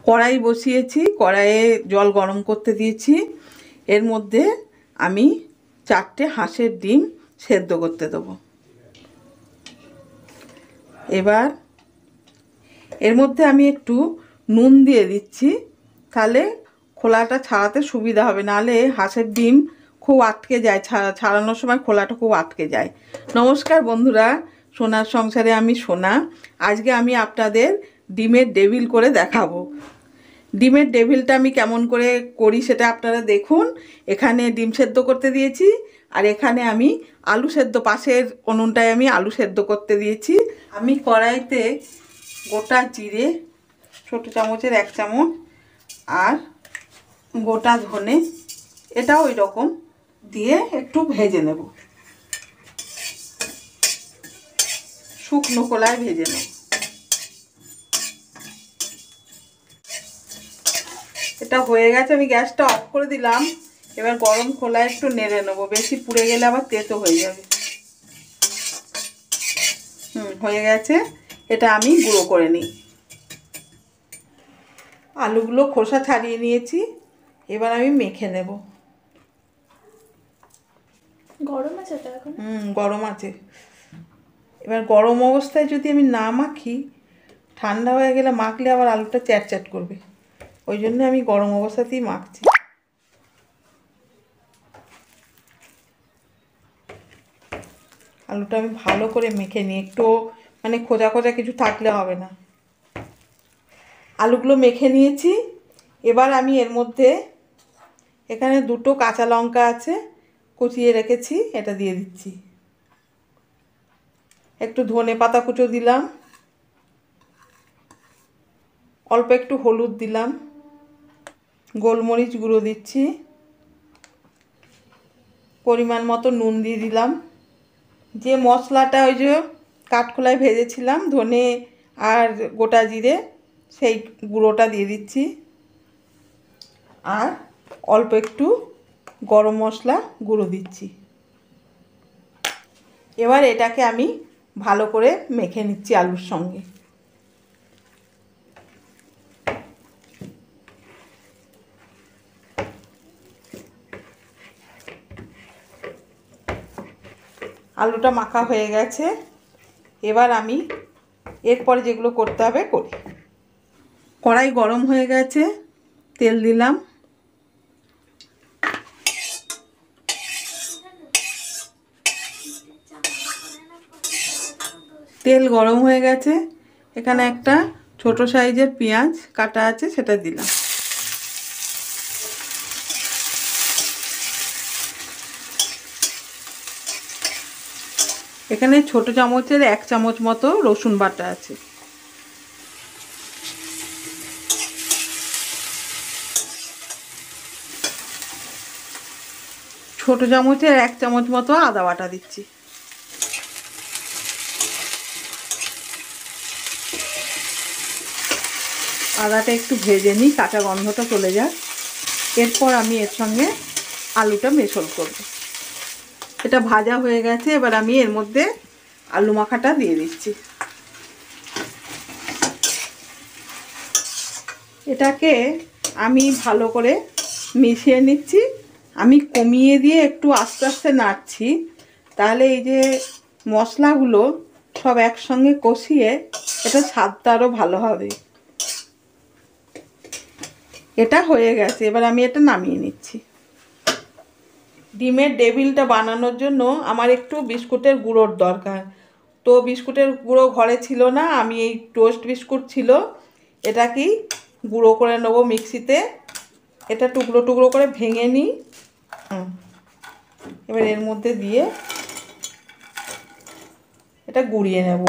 কড়াই বসিয়েছি, কড়াইয়ে জল গরম করতে দিয়েছি। এর মধ্যে আমি 4টে হাঁসের ডিম সেদ্ধ করতে দেবো। এবার এর মধ্যে আমি একটু নুন দিয়ে দিচ্ছি, তাহলে খোলাটা ছাড়াতে সুবিধা হবে, নাহলে হাঁসের ডিম খুব আটকে যায়, ছাড়ানোর সময় খোলাটা খুব আটকে যায়। নমস্কার বন্ধুরা, সোনার সংসারে আমি সোনা। আজকে আমি আপনাদের ডিমের ডেভিল করে দেখাবো। ডিমের ডেভিলটা আমি কেমন করে করি সেটা আপনারা দেখুন। এখানে ডিম সেদ্ধ করতে দিয়েছি, আর এখানে আমি আলু সেদ্ধ, পাশের উনুনটায় আমি আলু সেদ্ধ করতে দিয়েছি। আমি কড়াইতে গোটা জিরে ছোটো চামচের 1 চামচ, আর গোটা ধনে এটাও ওই রকম দিয়ে একটু ভেজে নেব, শুকনো কড়ায় ভেজে নেব। এটা হয়ে গেছে, আমি গ্যাসটা অফ করে দিলাম। এবার গরম খোলায় একটু নেড়ে নেবো, বেশি পুড়ে গেলে আবার তেতো হয়ে যাবে। হয়ে গেছে, এটা আমি গুঁড়ো করে নিই। আলুগুলো খোসা ছাড়িয়ে নিয়েছি, এবার আমি মেখে নেব। গরম আছে তো এখন? গরম আছে। এবার গরম অবস্থায় যদি আমি না মাখি, ঠান্ডা হয়ে গেলে মাখলে আবার আলুটা চ্যাট করবে, ওই জন্য আমি গরম অবস্থাতেই মাখছি। আলুটা আমি ভালো করে মেখে নিই, একটু মানে খোঁজা খোঁজা কিছু থাকলে হবে না। আলুগুলো মেখে নিয়েছি। এবার আমি এর মধ্যে, এখানে 2টো কাঁচা লঙ্কা আছে কুচিয়ে রেখেছি, এটা দিয়ে দিচ্ছি। একটু ধনে পাতা কুচো দিলাম, অল্প একটু হলুদ দিলাম, গোলমরিচ গুঁড়ো দিচ্ছি, পরিমাণ মতো নুন দিয়ে দিলাম। যে মশলাটা ওই যে কাঠখোলায় ভেজেছিলাম, ধনে আর গোটা জিরে, সেই গুঁড়োটা দিয়ে দিচ্ছি, আর অল্প একটু গরম মশলা গুঁড়ো দিচ্ছি। এবার এটাকে আমি ভালো করে মেখে নিচ্ছি আলুর সঙ্গে। আলুটা মাখা হয়ে গেছে, এবার আমি এরপরে যেগুলো করতে হবে করি। কড়াই গরম হয়ে গেছে, তেল দিলাম। তেল গরম হয়ে গেছে, এখানে একটা ছোট সাইজের পেঁয়াজ কাটা আছে, সেটা দিলাম। এখানে ছোট চামচের 1 চামচ মতো রসুন বাটা আছে। ছোট চামচের 1 চামচ মতো আদা বাটা দিচ্ছি। আদাটা একটু ভেজে নিই, কাঁচা গন্ধটা চলে যাক। এরপর আমি এর সঙ্গে আলুটা মেশাল করব। এটা ভাজা হয়ে গেছে, এবার আমি এর মধ্যে আলু মাখাটা দিয়ে দিচ্ছি। এটাকে আমি ভালো করে মিশিয়ে নিচ্ছি। আমি কমিয়ে দিয়ে একটু আস্তে আস্তে নাড়ছি, তাহলে এই যে মশলাগুলো সব একসঙ্গে কষিয়ে এটা স্বাদটা আরও ভালো হবে। এটা হয়ে গেছে, এবার আমি এটা নামিয়ে নিচ্ছি। ডিমের ডেভিলটা বানানোর জন্য আমার একটু বিস্কুটের গুঁড়োর দরকার, তো বিস্কুটের গুঁড়ো ঘরে ছিল না, আমি এই টোস্ট বিস্কুট ছিল, এটাকেই গুঁড়ো করে নেবো মিক্সিতে। এটা টুকরো টুকরো করে ভেঙে নিই। এবার এর মধ্যে দিয়ে এটা গুঁড়িয়ে নেব।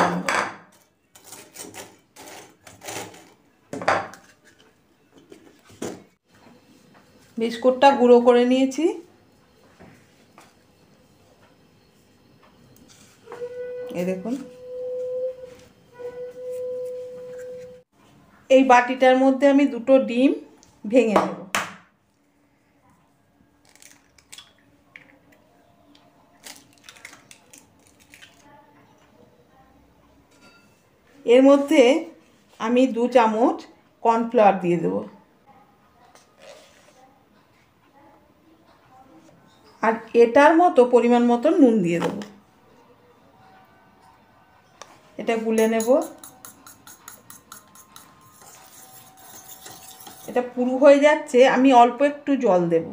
বিস্কুটটা গুঁড়ো করে নিয়েছি। এই দেখুন, এই বাটিটার মধ্যে আমি 2টো ডিম ভেঙে নেব। এর মধ্যে আমি 2 চামচ কর্নফ্লাওয়ার দিয়ে দেবো, আর এটার মতো পরিমাণ মতো নুন দিয়ে দেবো। এটা গুলে নেব। এটা পুরো হয়ে যাচ্ছে, আমি অল্প একটু জল দেব,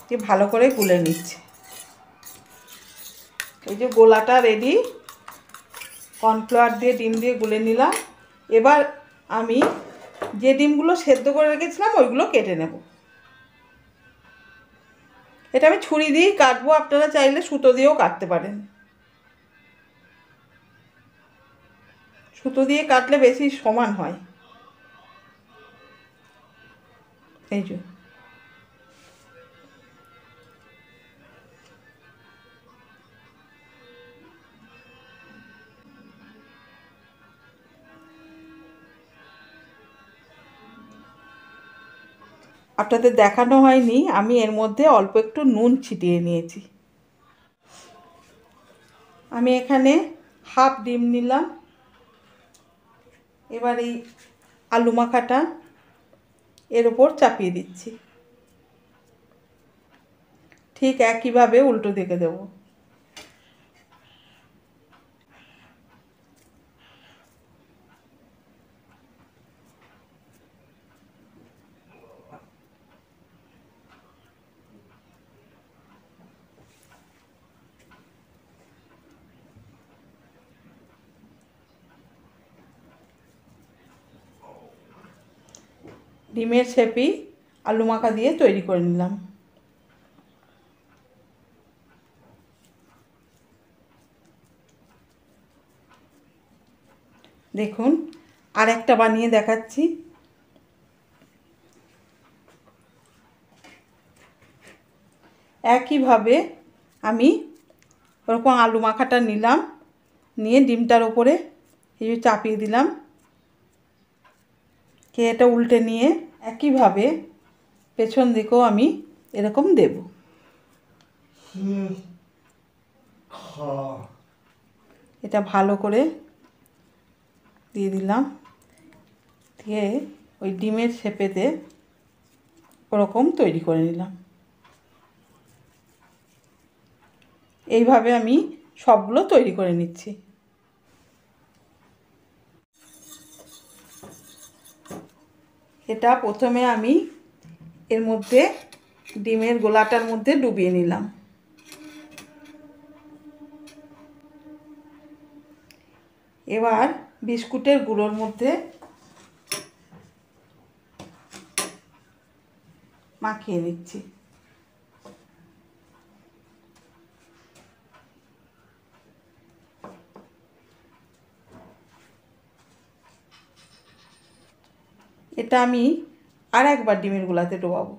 দিয়ে ভালো করে গুলে নিচ্ছি। এই যে গোলাটা রেডি, কর্নফ্লাওয়ার দিয়ে ডিম দিয়ে গুলে নিলাম। এবার আমি যে ডিমগুলো সেদ্ধ করে রেখেছিলাম ওইগুলো কেটে নেব। এটা আমি ছুরি দিয়েই কাটবো, আপনারা চাইলে সুতো দিয়েও কাটতে পারেন। সুতো দিয়ে কাটলে বেশি সমান হয়। এই যে আপনাদের দেখানো হয়নি, আমি এর মধ্যে অল্প একটু নুন ছিটিয়ে নিয়েছি। আমি এখানে হাফ ডিম নিলাম। এবার এই আলু মাখাটা এর উপর চাপিয়ে দিচ্ছি, ঠিক একইভাবে উল্টো দিকে দেবো। ডিমের শেপই আলু মাখা দিয়ে তৈরি করে নিলাম। দেখুন, আর একটা বানিয়ে দেখাচ্ছি। একইভাবে আমি ওরকম আলু মাখাটা নিলাম, নিয়ে ডিমটার ওপরে এই চাপিয়ে দিলাম, কে এটা উল্টে নিয়ে একইভাবে পেছন দিকেও আমি এরকম দেব। এটা ভালো করে দিয়ে দিলাম, দিয়ে ওই ডিমের শেপেতে ওরকম তৈরি করে নিলাম। এইভাবে আমি সবগুলো তৈরি করে নিচ্ছি। এটা প্রথমে আমি এর মধ্যে ডিমের গোলাটার মধ্যে ডুবিয়ে নিলাম। এবার বিস্কুটের গুঁড়োর মধ্যে মাখিয়ে নিচ্ছি। এটা আমি আর একবার ডিমের গোলাতে ডোবাবো।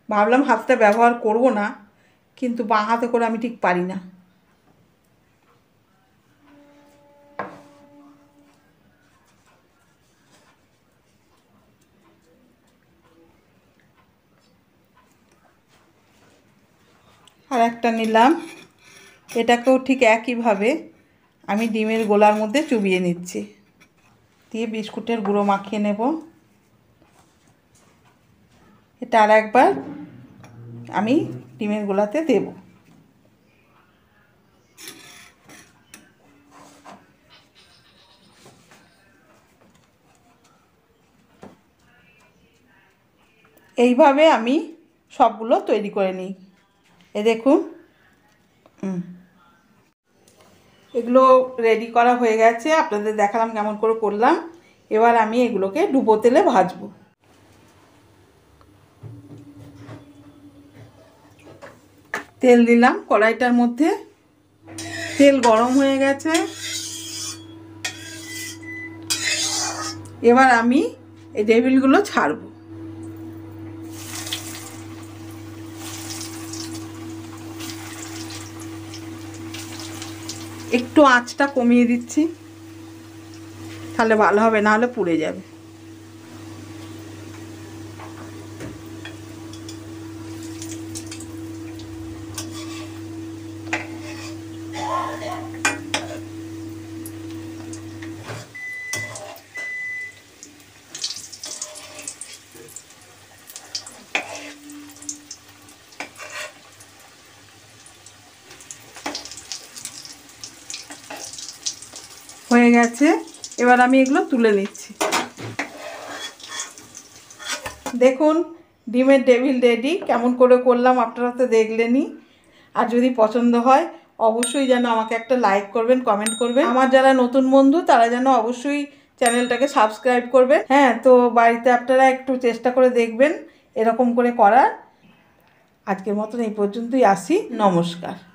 ভাবলাম হাতটা ব্যবহার করব না, কিন্তু বাঁ হাতে করে আমি ঠিক পারি না। আর একটা নিলাম, এটাকেও ঠিক একইভাবে আমি ডিমের গোলার মধ্যে চুবিয়ে নিচ্ছি, দিয়ে বিস্কুটের গুঁড়ো মাখিয়ে নেব। এটা আর একবার আমি ডিমের গোলাতে দেব। এইভাবে আমি সবগুলো তৈরি করে নিই। এ দেখুন, এগুলো রেডি করা হয়ে গেছে, আপনাদের দেখালাম কেমন করে করলাম। এবার আমি এগুলোকে ডুবো তেলে ভাজবো। তেল দিলাম কড়াইটার মধ্যে, তেল গরম হয়ে গেছে। এবার আমি এই টেবিলগুলো ছাড়বো। একটু আঁচটা কমিয়ে দিচ্ছি, তাহলে ভালো হবে, না হলে পুড়ে যাবে। হয়ে গেছে। এবার আমি এগুলো তুলে নিচ্ছি। দেখুন ডিমের টেবিল রেডি। কেমন করে করলাম আপনারা তো দেখলেনই। আর যদি পছন্দ হয় অবশ্যই যেন আমাকে একটা লাইক করবেন, কমেন্ট করবেন। আমার যারা নতুন বন্ধু তারা যেন অবশ্যই চ্যানেলটাকে সাবস্ক্রাইব করবেন। হ্যাঁ, তো বাড়িতে আপনারা একটু চেষ্টা করে দেখবেন এরকম করে করার। আজকের মতন এই পর্যন্তই আসি। নমস্কার।